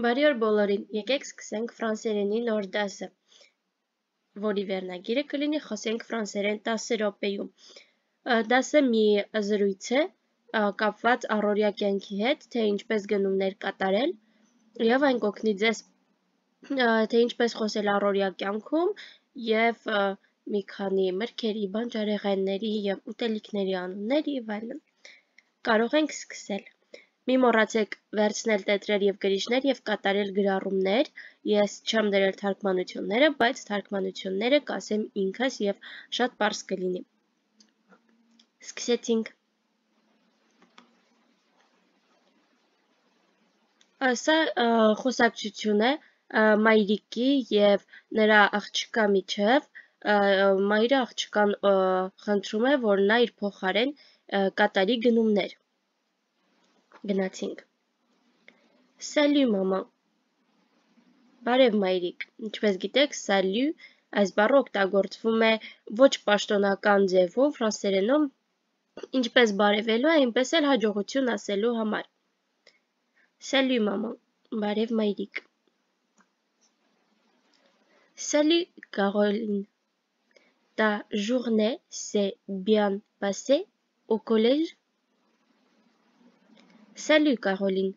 Բարի օր բոլորին, եկեք սկսենք ֆրանսերենի նոր դասը, որի վերնագիրը կլինի խոսենք ֆրանսերեն 10 րոպեում։ Դասը մի զրույց է, կապված առօրյա կյանքի հետ, թե ինչպես գնումներ կատարել, եւ այն կօգնի ձեզ, թե ինչպես խոսել առօրյա կյանքում եւ մի քանի մրգերի, բանջարեղենների եւ ուտելիքների անուններ եւ այլն։ Կարող ենք սկսել։ Մի մոռացեք վերցնել տետրեր և գրիչներ և կատարել գրառումներ, ես չեմ դրել թարգմանությունները, բայց թարգմանությունները կասեմ ինքս և շատ պարզ կլինի։ Սկսեցինք։ Սա խոսակցություն է մայրիկի և նրա աղջկա միջև, մայրը աղջկան խնդրում է, որ նա իր փոխարեն կատարի գնումներ։ Գնացինք։ Salut maman։ Բարև մայրիկ։ Ինչպես գիտեք, salut այս բառը օգտագործվում է ոչ պաշտոնական ձևում ֆրանսերենում, ինչպես բարևելու, այնպես էլ հաջողություն ասելու համար։ Salut maman։ Բարև մայրիկ։ Salut Caroline։ Ta journée s'est bien passée au collège? Salut Caroline։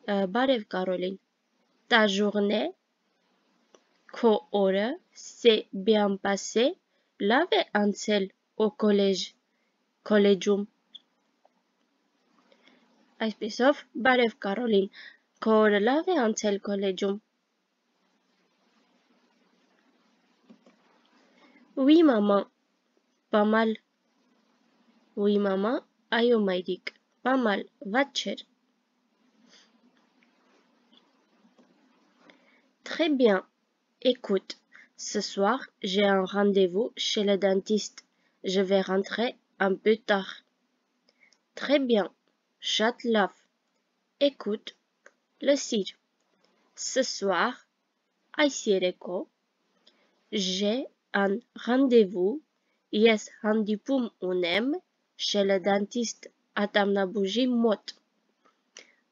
Բարև Կարոլին, ta journée, քո օրը, s'est bien passé, լավ է անցել au collège, քոլեջում։ Այսպիսով, բարև Կարոլին, քո օրը լավ է անցել քոլեջում։ Oui maman, pas mal։ Oui maman, այո մայրիկ, pas mal, վատ չէր։ Très bien. Écoute, ce soir, j'ai un rendez-vous chez le dentiste. Je vais rentrer un peu tard. Très bien. Շատ լավ. Écoute, լսիր. Ce soir, այս երեկո, j'ai un rendez-vous, ես հանդիպում ունեմ chez le dentiste ատամնաբուժի մոտ.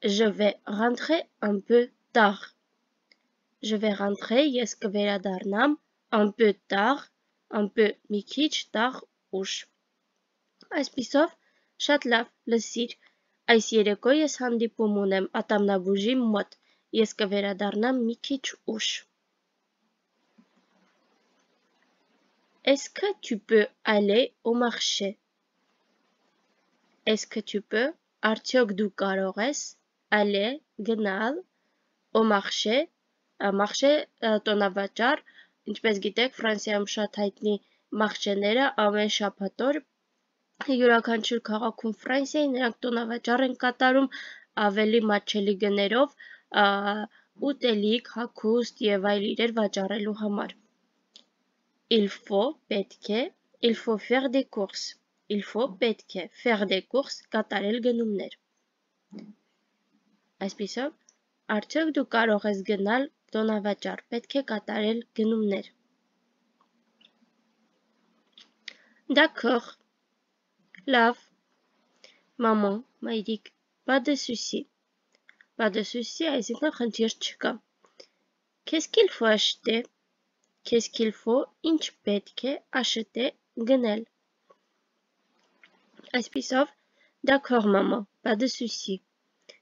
Je vais rentrer un peu tard. Je vais rentrer, ես կվերադառնամ, un peu tard, un peu մի քիչ, tard, ուշ։ Այսպիսով, շատ լավ, լսիր, այս երեկո ես հանդիպում ունեմ ատամնաբուժի մոտ, ես կվերադառնամ մի քիչ ուշ։ Est-ce que tu peux aller au marché? Est-ce que tu peux, արդյոք դու կարող ես, aller, գնալ, au marché, marché տոնավաճառ, ինչպես գիտեք, Ֆրանսիայում շատ հայտնի մաղջեները ամեն շաբաթօր յուրաքանչյուր քաղաքում Ֆրանսիայի նրանք տոնավաճառ են կատարում ավելի մատչելի գներով ուտելիք, հագուստ եւ այլ իրեր վաճառելու համար։ Il faut պետք է, il faut faire des courses, il faut պետք է faire des courses կատարել գնումներ։ Այսպիսով, արդյոք դու կարող ես գնալ տոնավաճառ, պետք է կատարել գնումներ։ D'accord. Լավ. Maman, մայրիկ, pas de souci. Pas de souci, այսինքն խնդիր չկա։ Qu'est-ce qu'il faut acheter? Qu'est-ce qu'il faut, ինչ պետք է, acheter, գնել։ Այսպիսով, d'accord maman, pas de souci.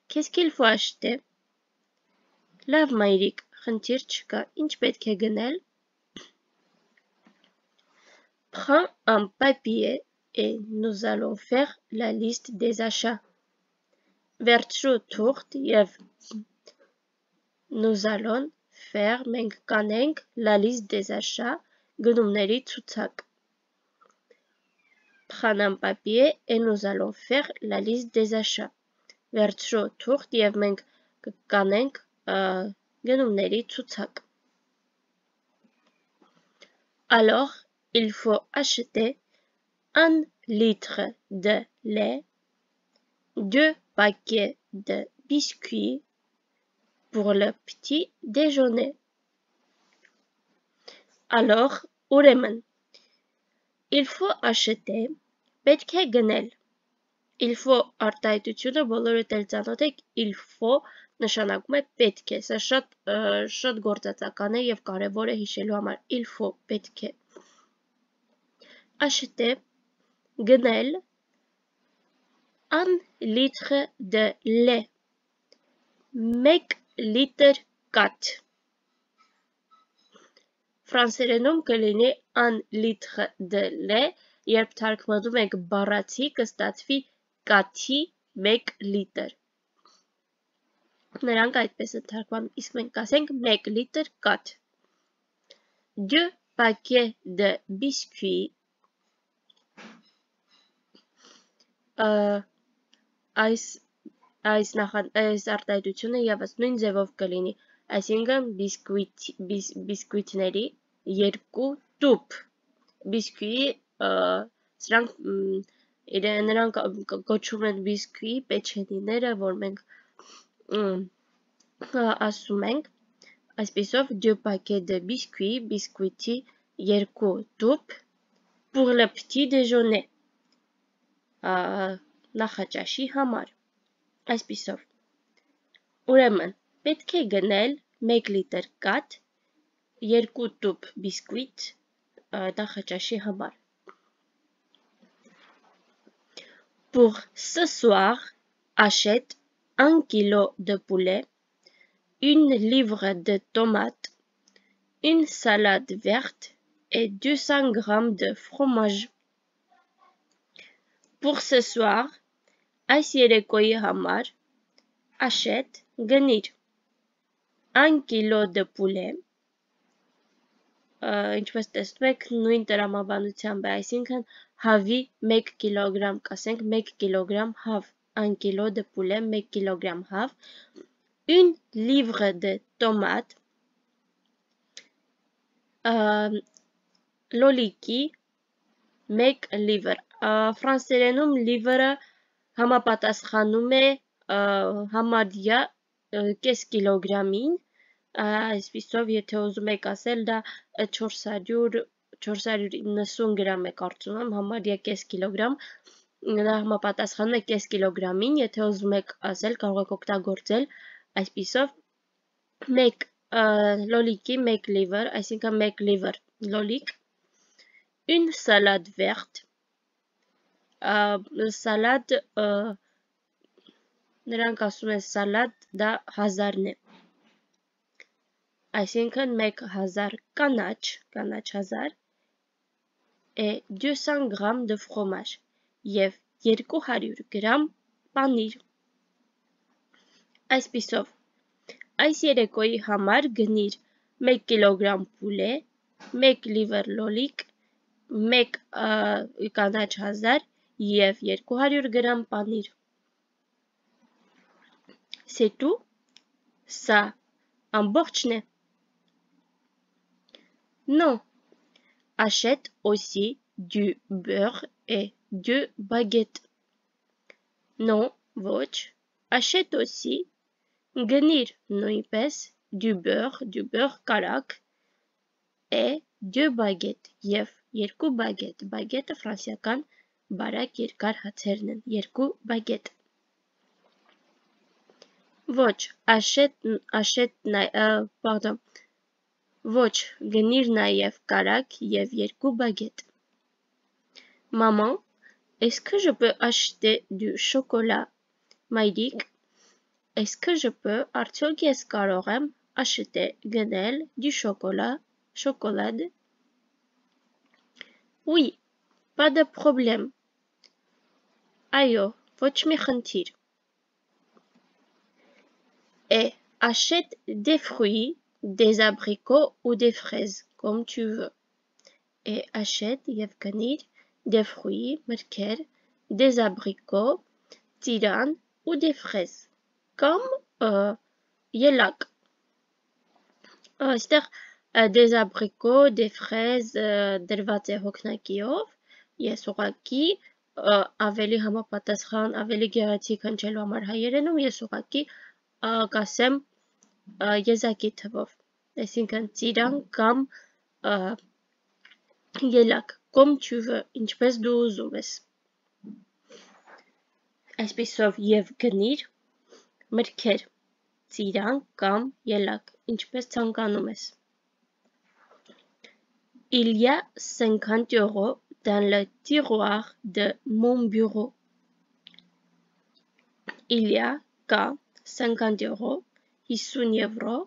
Qu'est-ce qu'il faut acheter? Լավ մայրիկ, խնդիր չկա, ինչ պետք է գնել։ Prends un papier et nous allons faire la liste des achats. Վերցրու թուղթ եւ nous allons faire մենք կանենք la liste des achats գնումների ցուցակ։ Prends un papier et nous allons faire la liste des achats. Վերցրու թուղթ եւ մենք կանենք գնումների ցուցակ։ Alors, il faut acheter 1 litre de lait, 2 paquets de biscuits pour le petit déjeuner. Alors, ուրեմն, il faut acheter, պետք է գնել։ Il faut արտահայտությունը բոլորդ էլ ծանոթ եք, il faut նշանակում է պետք է, սա շատ գործածական է և կարևոր է հիշելու համար, il faut, պետք է, acheter, գնել, un litre de lait, 1 լիտր կաթ, ֆրանսերենում կլինի un litre de lait, երբ թարգմանում ենք բառացի կստացվի կաթի 1 լիտր, նրանք այդպես են թարգմանում, իսկ մենք կասենք 1 լիտր կաթ, 2 paquets de biscuits, այս արտահայտությունը ևս նույն ձևով կլինի, այսինքն բիսկվիթների 2 տուփ, բիսկվի, նրանք կոչվում են բիսկվի, պեչենիները, որ մենք ասում ենք, այսպիսով 2 paquets de biscuits, բիսկվիթի 2 տուփ, pour le petit déjeuner, նախաճաշի համար, այսպիսով, ուրեմն, պետք է գնել 1 լիտր կաթ, 2 տուփ բիսկվիթ նախաճաշի համար, pour ce soir, achète 1 kilo de poulet, 1 livre de tomates, une salade verte et 200 grammes de fromage. Pour ce soir, այս երեկոյի համար, achète, գնիր, 1 kilo de poulet, ինչպես տեսնում եք, նույն տրամաբանությամբ է, այսինքն հավի 1 կիլոգրամ, կասենք 1 կիլոգրամ հավ, 1 kilo de poulet, 1 կիլոգրամ հավ, 1 livre de tomate, լոլիկի 1 լիվր, ֆրանսերենում լիվրը համապատասխանում է համարյա կես կիլոգրամին, այսպիսով եթե ուզում եք ասել դա 490 գրամ է կարծում եմ, համարյա կես կիլոգրամ, դա համապատասխանում է կես կիլոգրամին, եթե ուզում եք ասել կարող եք օգտագործել այսպիսով 1 լոլիկի 1 լիվր, այսինքն 1 լիվր լոլիկ, une salade verte, սալադ, նրանք ասում են սալադ, դա հազարն է, այսինքն 1000 կանաչ 1000 et 200 grammes de fromage և 200 գրամ պանիր, այսպիսով, այս երեկոյի համար գնիր 1 կիլոգրամ պուլե, 1 լիվր լոլիկ, 1 կանաչ 1000 և 200 գրամ պանիր, c'est tout, սա ամբողջն է, non, achète aussi du beurre et 2 baguettes, non, ոչ, achète aussi, գնիր նույնպես, du beurre կարակ, et 2 baguettes, և 2 baguette, baguette-ը ֆրանսիական բարակ երկար հացերն են, 2 baguette, ոչ, ոչ, գնիր նաև կարակ և 2 baguette, maman, est-ce que je peux acheter du chocolat, մայրիկ, est-ce que je peux, արդյոք ես կարող եմ acheter, գնել, du chocolat, շոկոլադ, oui, pas de problème, այո, ոչ մի խնդիր, et achète des fruits, des abricots ou des fraises, comme tu veux, et achète և գնիր des fruits, մրգեր, des abricots, ծիրան ou des fraises, comme ելակ, այստեղ des abricots, des fraises դրված է հոգնակիով, ես ուղղակի ավելի համապատասխան, ավելի գեղեցիկ հնչելու համար հայերենում, ես ուղղակի կասեմ եզակի թվով, այսինքն ծիրան կամ ելակ, comme tu veux, ինչպես դու ուզում ես, այսպիսով և գնիր, մրգեր, ծիրան կամ ելակ, ինչպես ցանկանում ես։ Il y a 50 € dans le tiroir de mon bureau. Il y a կա 50 € 50 եվրո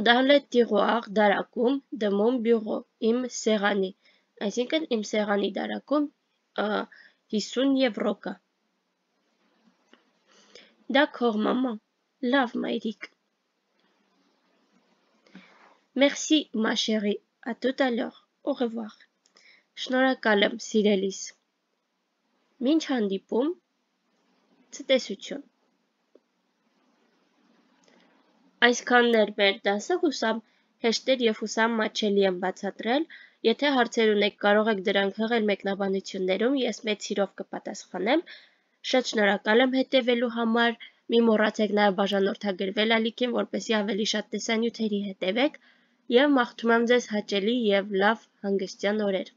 dans le tiroir դարակում de mon bureau իմ սեղանի, այսինքն իմ սեղանի դարակում 50 եվրո կա։ D'accord, maman. Լավ, մայրիկ։ Merci, ma chérie. À tout à l'heure. Au revoir. Շնորհակալ եմ, սիրելիս։ Մինչ հանդիպում, ցտեսություն։ Այսքանն էր մեր դասը, հուսամ հեշտեր և հուսամ մատչելի եմ բացատրել, եթե հարցեր ունեք կարող եք դրանք հղել մեկնաբանություններում, ես մեծ սիրով կպատասխանեմ, շատ շնորհակալ եմ հետևելու համար, մի մոռացեք նաև բաժանորդագրվել ալիքին, որպեսզի ավելի շատ տեսանյութերի հետևեք, և մաղթում եմ ձեզ հաճելի և լավ հանգստյան օրեր։